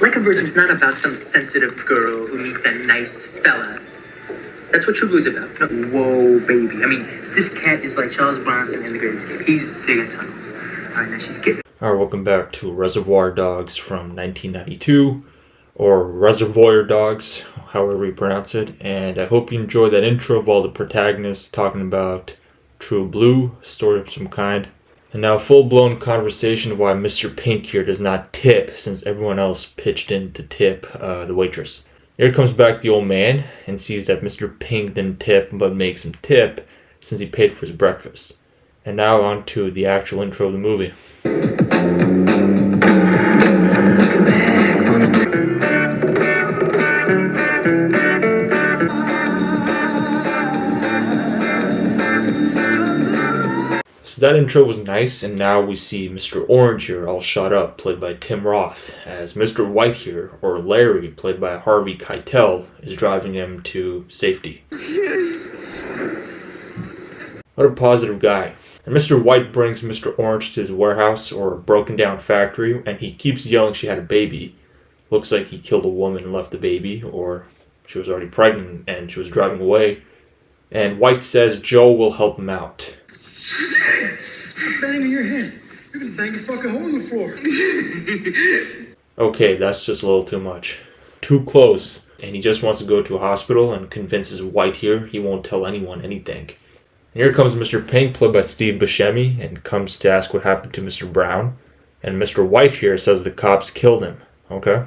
Like a Virgin's not about some sensitive girl who meets a nice fella. That's what True Blue's about. No, whoa, baby. I mean, this cat is like Charles Bronson in The Great Escape. He's digging tunnels. All right, now she's getting... Alright, welcome back to Reservoir Dogs from 1992, or Reservoir Dogs, however you pronounce it. And I hope you enjoyed that intro of all the protagonists talking about True Blue, story of some kind. And now a full-blown conversation of why Mr. Pink here does not tip, since everyone else pitched in to tip the waitress. Here comes back the old man and sees that Mr. Pink didn't tip, but makes him tip since he paid for his breakfast. And now on to the actual intro of the movie. So that intro was nice, and now we see Mr. Orange here all shot up, played by Tim Roth, as Mr. White here, or Larry, played by Harvey Keitel, is driving him to safety. What a positive guy. And Mr. White brings Mr. Orange to his warehouse, or broken down factory, and he keeps yelling she had a baby. Looks like he killed a woman and left the baby, or she was already pregnant and she was driving away. And White says Joe will help him out. Shit! Stop banging your head. You're gonna bang your fucking hole in the floor. Okay, that's just a little too much. Too close. And he just wants to go to a hospital and convinces White here he won't tell anyone anything. And here comes Mr. Pink, played by Steve Buscemi, and comes to ask what happened to Mr. Brown. And Mr. White here says the cops killed him. Okay?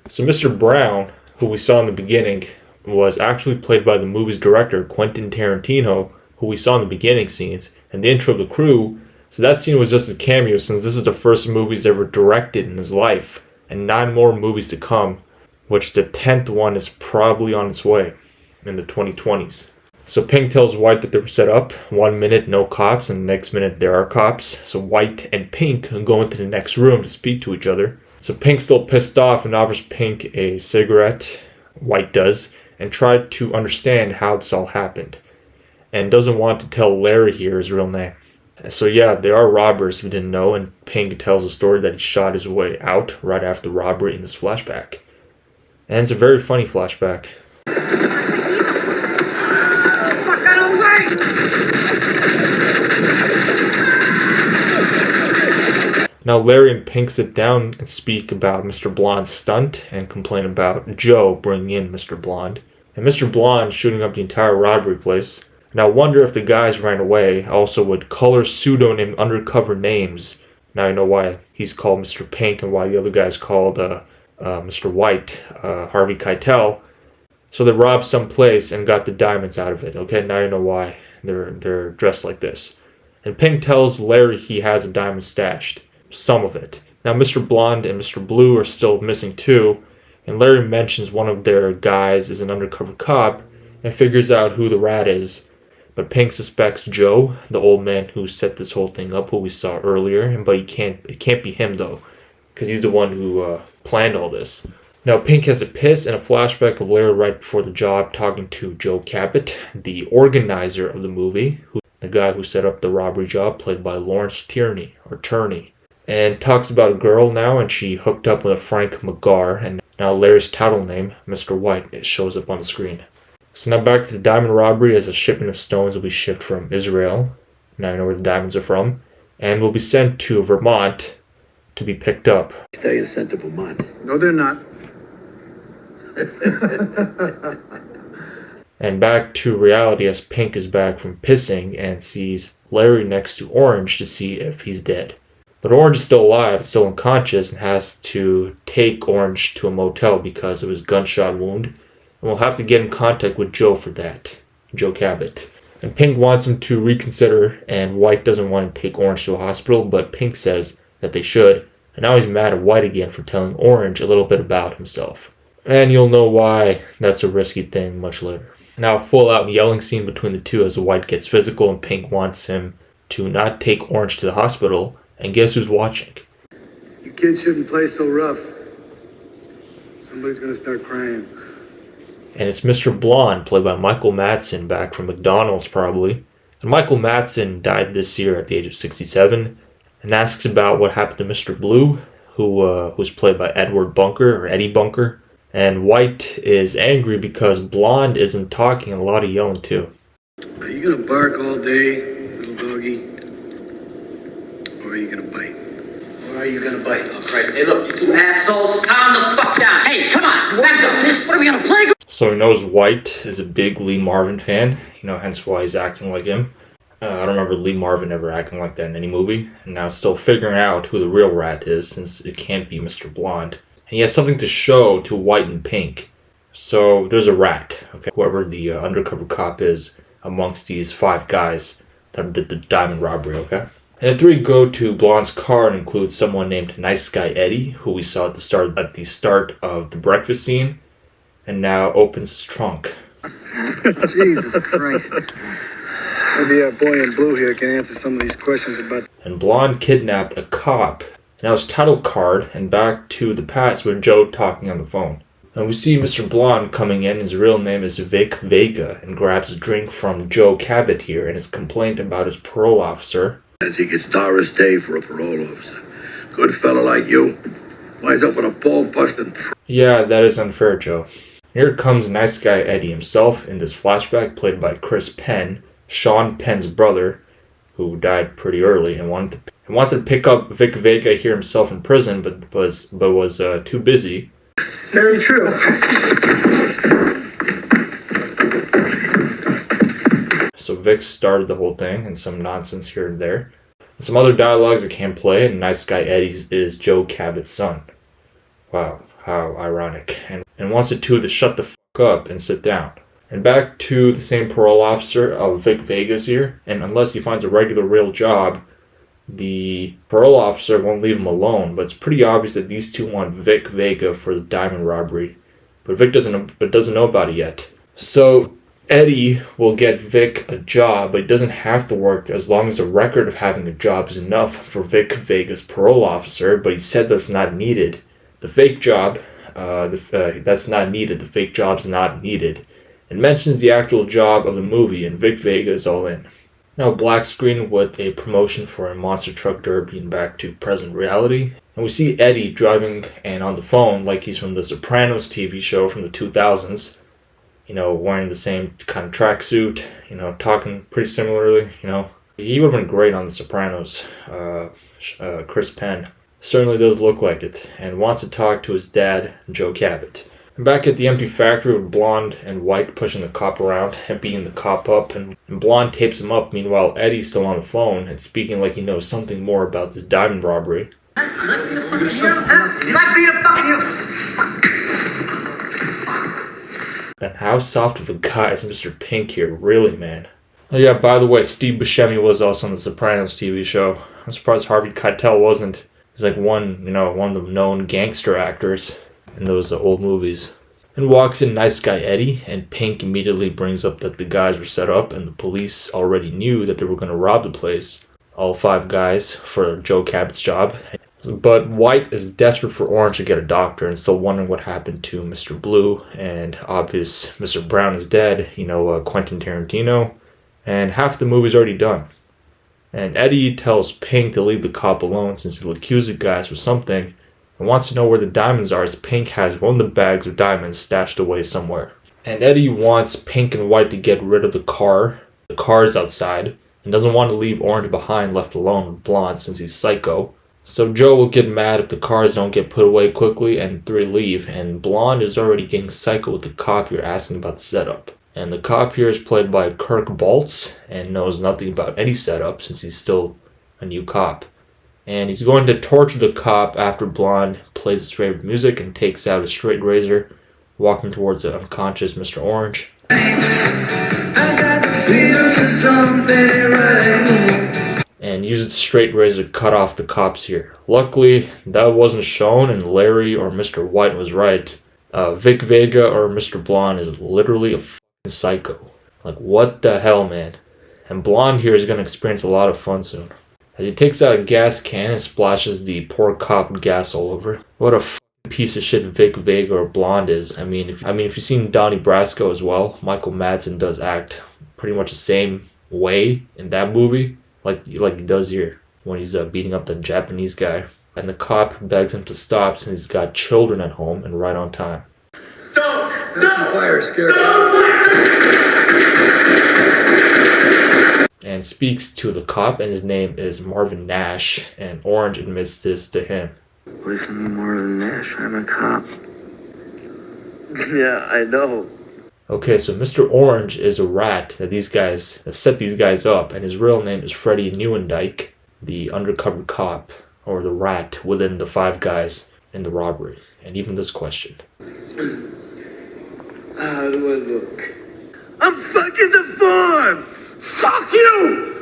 So Mr. Brown, who we saw in the beginning, was actually played by the movie's director, Quentin Tarantino, who we saw in the beginning scenes, and the intro of the crew. So that scene was just a cameo, since this is the first movie he's ever directed in his life, and 9 more movies to come, which the 10th one is probably on its way in the 2020s. So Pink tells White that they were set up. 1 minute, no cops, and the next minute there are cops. So White and Pink go into the next room to speak to each other. So Pink's still pissed off and offers Pink a cigarette, White does, and tried to understand how this all happened, and doesn't want to tell Larry here his real name. So yeah, there are robbers we didn't know, and Pink tells a story that he shot his way out right after the robbery in this flashback. And it's a very funny flashback. Now Larry and Pink sit down and speak about Mr. Blonde's stunt and complain about Joe bringing in Mr. Blonde. And Mr. Blonde shooting up the entire robbery place. And I wonder if the guys ran away also would color pseudonym undercover names. Now you know why he's called Mr. Pink and why the other guy's called Mr. White, Harvey Keitel. So they robbed some place and got the diamonds out of it. Okay, now you know why they're dressed like this. And Pink tells Larry he has a diamond stashed. Some of it. Now Mr. Blonde and Mr. Blue are still missing too, and Larry mentions one of their guys is an undercover cop and figures out who the rat is. But Pink suspects Joe, the old man who set this whole thing up, who we saw earlier, but it can't be him though, because he's the one who planned all this. Now Pink has a piss and a flashback of Larry right before the job talking to Joe Cabot, the organizer of the movie, the guy who set up the robbery job, played by Lawrence Tierney, or Turney. And talks about a girl now, and she hooked up with a Frank McGar, and now Larry's title name, Mr. White, shows up on the screen. So now back to the diamond robbery, as a shipment of stones will be shipped from Israel. Now you know where the diamonds are from. And will be sent to Vermont to be picked up. They are sent to Vermont. No, they're not. And back to reality as Pink is back from pissing and sees Larry next to Orange to see if he's dead. But Orange is still alive, still unconscious, and has to take Orange to a motel because of his gunshot wound. And we'll have to get in contact with Joe for that, Joe Cabot. And Pink wants him to reconsider, and White doesn't want to take Orange to a hospital, but Pink says that they should. And now he's mad at White again for telling Orange a little bit about himself. And you'll know why that's a risky thing much later. Now a full-out yelling scene between the two as White gets physical and Pink wants him to not take Orange to the hospital. And guess who's watching? You kids shouldn't play so rough. Somebody's gonna start crying. And it's Mr. Blonde, played by Michael Madsen, back from McDonald's probably. And Michael Madsen died this year at the age of 67, and asks about what happened to Mr. Blue, who's played by Edward Bunker or Eddie Bunker. And White is angry because Blonde isn't talking and a lot of yelling too. Are you gonna bark all day, little doggy? Or are you gonna bite? Or are you gonna bite? Oh, Christ. Hey, look, you two assholes, calm the fuck down. Hey, come on, back up. What are we gonna play? So he knows White is a big Lee Marvin fan, hence why he's acting like him. I don't remember Lee Marvin ever acting like that in any movie, and now still figuring out who the real rat is, since it can't be Mr. Blonde. And he has something to show to White and Pink. So there's a rat, okay? Whoever the undercover cop is amongst these 5 guys that did the diamond robbery, okay? And the 3 go to Blonde's car and include someone named Nice Guy Eddie, who we saw at the start of the breakfast scene, and now opens his trunk. Jesus Christ. Maybe a boy in blue here can answer some of these questions about... And Blonde kidnapped a cop. Now his title card and back to the past with Joe talking on the phone. And we see Mr. Blonde coming in. His real name is Vic Vega and grabs a drink from Joe Cabot here and his complaint about his parole officer. As he gets Doris Day for a parole officer. Good fella like you. Winds up with a ball-busting... Yeah, that is unfair, Joe. Here comes Nice Guy Eddie himself in this flashback played by Chris Penn, Sean Penn's brother, who died pretty early and wanted to pick up Vic Vega here himself in prison, but was too busy. Very true. So Vic started the whole thing and some nonsense here and there. And some other dialogues I can't play, and Nice Guy Eddie is Joe Cabot's son. Wow, how ironic. And wants the two to shut the fuck up and sit down. And back to the same parole officer of Vic Vegas here, and unless he finds a regular real job, the parole officer won't leave him alone, but it's pretty obvious that these two want Vic Vega for the diamond robbery. But Vic doesn't know about it yet. So Eddie will get Vic a job, but he doesn't have to work as long as the record of having a job is enough for Vic Vega's parole officer, but he said that's not needed. The fake job, that's not needed. The fake job's not needed. It mentions the actual job of the movie, and Vic Vega is all in. Now black screen with a promotion for a monster truck derby and back to present reality. And we see Eddie driving and on the phone like he's from the Sopranos TV show from the 2000s. Wearing the same kind of tracksuit, talking pretty similarly, He would have been great on the Sopranos, Chris Penn. Certainly does look like it, and wants to talk to his dad, Joe Cabot. Back at the empty factory with Blonde and White pushing the cop around and beating the cop up, and Blonde tapes him up. Meanwhile, Eddie's still on the phone and speaking like he knows something more about this diamond robbery. And how soft of a guy is Mr. Pink here, really, man? Oh yeah, by the way, Steve Buscemi was also on the Sopranos TV show. I'm surprised Harvey Keitel wasn't. He's like one of the known gangster actors in those old movies. And walks in Nice Guy Eddie, and Pink immediately brings up that the guys were set up and the police already knew that they were going to rob the place. All 5 guys for Joe Cabot's job. But White is desperate for Orange to get a doctor and still wondering what happened to Mr. Blue, and obvious Mr. Brown is dead, Quentin Tarantino, and half the movie's already done. And Eddie tells Pink to leave the cop alone since he'll accuse the guys of something, and wants to know where the diamonds are as Pink has one of the bags of diamonds stashed away somewhere. And Eddie wants Pink and White to get rid of the car. The car's outside, and doesn't want to leave Orange behind left alone with Blonde since he's psycho. So Joe will get mad if the cars don't get put away quickly and 3 leave, and Blonde is already getting psycho with the cop here asking about the setup. And the cop here is played by Kirk Baltz and knows nothing about any setup since he's still a new cop. And he's going to torture the cop after Blonde plays his favorite music and takes out a straight razor, walking towards the unconscious Mr. Orange. And uses the straight razor to cut off the cops here. Luckily, that wasn't shown, and Larry or Mr. White was right. Vic Vega or Mr. Blonde is literally a fucking psycho. Like, what the hell, man? And Blonde here is going to experience a lot of fun soon. As he takes out a gas can and splashes the poor cop with gas all over. What a fucking piece of shit Vic Vega or Blonde is. I mean, if you've seen Donnie Brasco as well, Michael Madsen does act pretty much the same way in that movie, like he does here when he's beating up the Japanese guy. and the cop begs him to stop since he's got children at home and right on time. There's some fire scared. And speaks to the cop, and his name is Marvin Nash, and Orange admits this to him. Listen to me, Marvin Nash. I'm a cop. Yeah, I know. Okay, so Mr. Orange is a rat that set these guys up, and his real name is Freddie Neuendijk, the undercover cop, or the rat within the 5 guys in the robbery. And even this question. How do I look? I'm fucking deformed! Fuck you!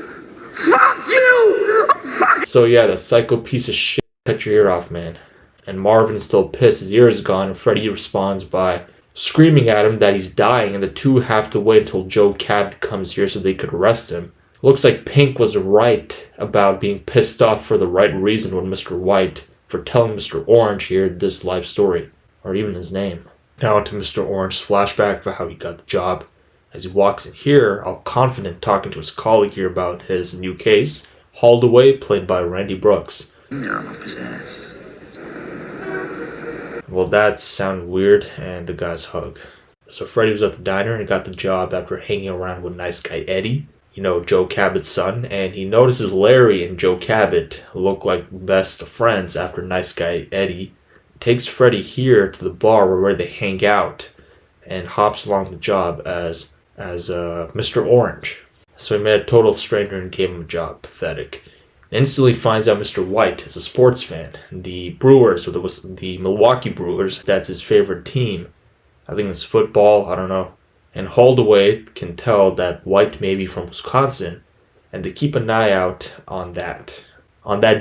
Fuck you! I'm fucking... So yeah, that psycho piece of shit cut your ear off, man. And Marvin's still pissed, his ear is gone, and Freddie responds by screaming at him that he's dying, and the two have to wait until Joe Cabot comes here so they could arrest him. Looks like Pink was right about being pissed off for the right reason with Mr. White for telling Mr. Orange here this life story, or even his name. Now onto Mr. Orange's flashback for how he got the job. As he walks in here, all confident, talking to his colleague here about his new case, hauled away, played by Randy Brooks. You're up his ass. Well, that sounded weird, and the guys hug. So Freddie was at the diner and got the job after hanging around with nice guy Eddie, you know, Joe Cabot's son, and he notices Larry and Joe Cabot look like best of friends after nice guy Eddie takes Freddie here to the bar where they hang out and hops along the job as Mr. Orange. So he met a total stranger and gave him a job. Pathetic. Instantly finds out Mr. White is a sports fan. The Brewers, or the Milwaukee Brewers, that's his favorite team. I think it's football, I don't know. And Holdaway can tell that White may be from Wisconsin, and they keep an eye out on that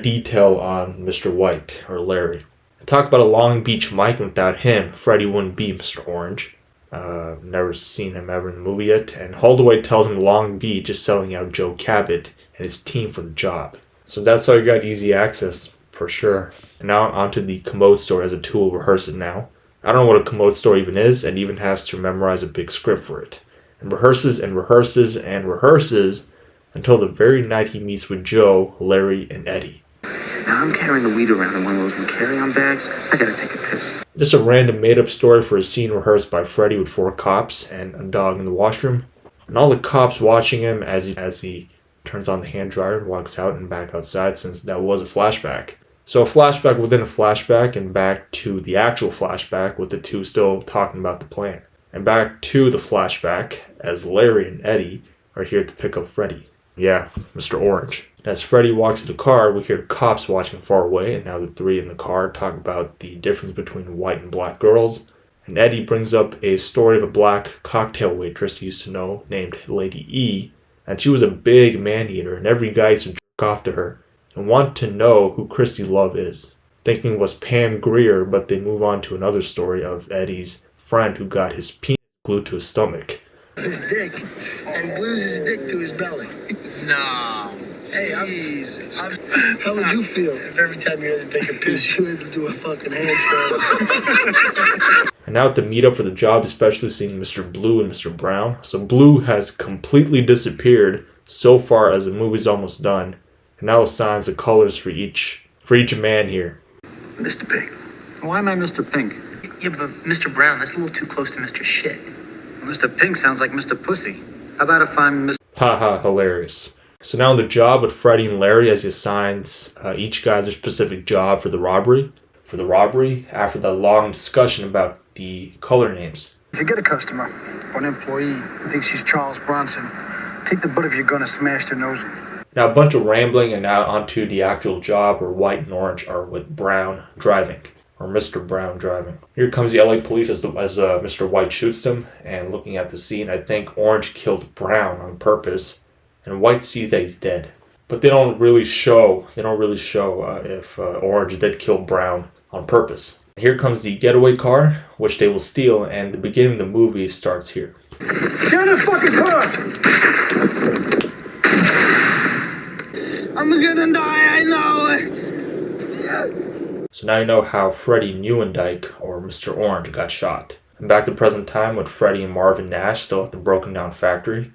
detail on Mr. White, or Larry. Talk about a Long Beach Mike, and without him, Freddie wouldn't be Mr. Orange. Never seen him ever in the movie yet. And Holdaway tells him Long Beach is selling out Joe Cabot and his team for the job. So that's how you got easy access, for sure. And now onto the commode story as a tool, rehearse it now. I don't know what a commode story even is, and even has to memorize a big script for it. And rehearses and rehearses and rehearses until the very night he meets with Joe, Larry, and Eddie. Now I'm carrying the weed around in one of those carry-on bags. I gotta take a piss. Just a random made-up story for a scene rehearsed by Freddie with 4 cops and a dog in the washroom. And all the cops watching him as he turns on the hand dryer and walks out and back outside, since that was a flashback. So a flashback within a flashback, and back to the actual flashback with the two still talking about the plan. And back to the flashback as Larry and Eddie are here to pick up Freddie. Yeah, Mr. Orange. As Freddie walks to the car, we hear cops watching far away, and now the 3 in the car talk about the difference between white and black girls. And Eddie brings up a story of a black cocktail waitress he used to know named Lady E, and she was a big man-eater, and every guy used to jerk off to her and want to know who Christy Love is. Thinking it was Pam Grier, but they move on to another story of Eddie's friend who got his penis glued to his stomach. His dick and glues his dick to his belly. No. Hey, how would you feel if every time you had to take a piss, you had to do a fucking handstand? And now at the meetup for the job, especially seeing Mr. Blue and Mr. Brown. So Blue has completely disappeared so far as the movie's almost done. And now assigns the colors for each man here. Mr. Pink. Why am I Mr. Pink? Yeah, but Mr. Brown, that's a little too close to Mr. Shit. Mr. Pink sounds like Mr. Pussy. How about if I'm Mr. Haha, hilarious. So now on the job with Freddie and Larry, as he assigns each guy their specific job for the robbery. After that long discussion about the color names. If you get a customer or an employee who thinks he's Charles Bronson, take the butt if you're gonna smash their nose in. Now a bunch of rambling, and now onto the actual job where White and Orange are with Brown driving. Or Mr. Brown driving. Here comes the LA police as Mr. White shoots them, and looking at the scene, I think Orange killed Brown on purpose, and White sees that he's dead. But they don't really show if Orange did kill Brown on purpose. Here comes the getaway car, which they will steal, and the beginning of the movie starts here. Get in the fucking car! I'm gonna die, I know it! So now you know how Freddie Neuendijk, or Mr. Orange, got shot. And back to present time with Freddie and Marvin Nash still at the broken down factory.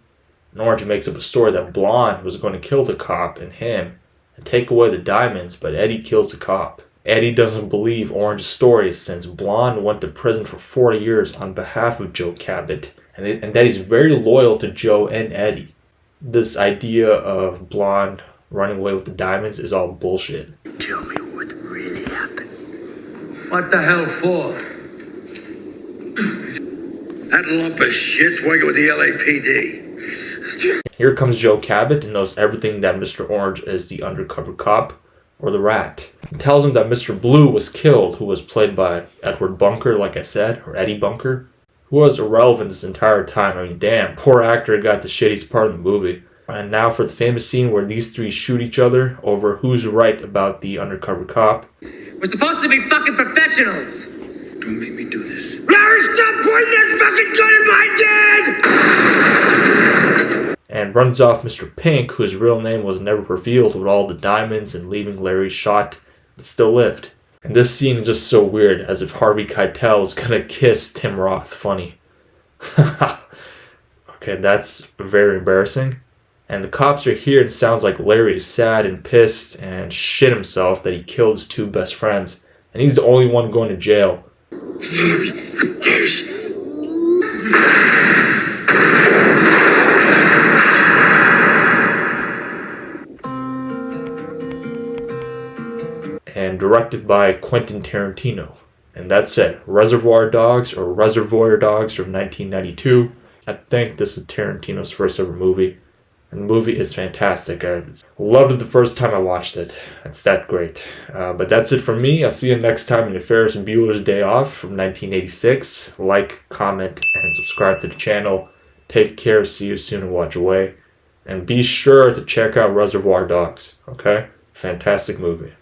And Orange makes up a story that Blonde was going to kill the cop and him and take away the diamonds, but Eddie kills the cop. Eddie doesn't believe Orange's story since Blonde went to prison for 40 years on behalf of Joe Cabot, and that he's very loyal to Joe and Eddie. This idea of Blonde running away with the diamonds is all bullshit. Tell me what really happened. What the hell for? That lump of shit's working with the LAPD. Here comes Joe Cabot and knows everything that Mr. Orange is the undercover cop, or the rat. He tells him that Mr. Blue was killed, who was played by Edward Bunker, like I said, or Eddie Bunker, who was irrelevant this entire time. I mean, damn, poor actor got the shittiest part of the movie. And now for the famous scene where these three shoot each other over who's right about the undercover cop. We're supposed to be fucking professionals. Don't make me do this. Larry, stop pointing that fucking gun at my dad! And runs off Mr. Pink, whose real name was never revealed, with all the diamonds, and leaving Larry shot, but still lived. And this scene is just so weird, as if Harvey Keitel is gonna kiss Tim Roth. Funny. Okay, that's very embarrassing. And the cops are here, and it sounds like Larry is sad and pissed and shit himself that he killed his two best friends. And he's the only one going to jail. And directed by Quentin Tarantino. And that's it. Reservoir Dogs, or Reservoir Dogs from 1992. I think this is Tarantino's first ever movie. And the movie is fantastic. I loved it the first time I watched it. It's that great. But that's it from me. I'll see you next time in the Ferris Bueller's Day Off from 1986. Like, comment, and subscribe to the channel. Take care. See you soon and watch away. And be sure to check out Reservoir Dogs. Okay? Fantastic movie.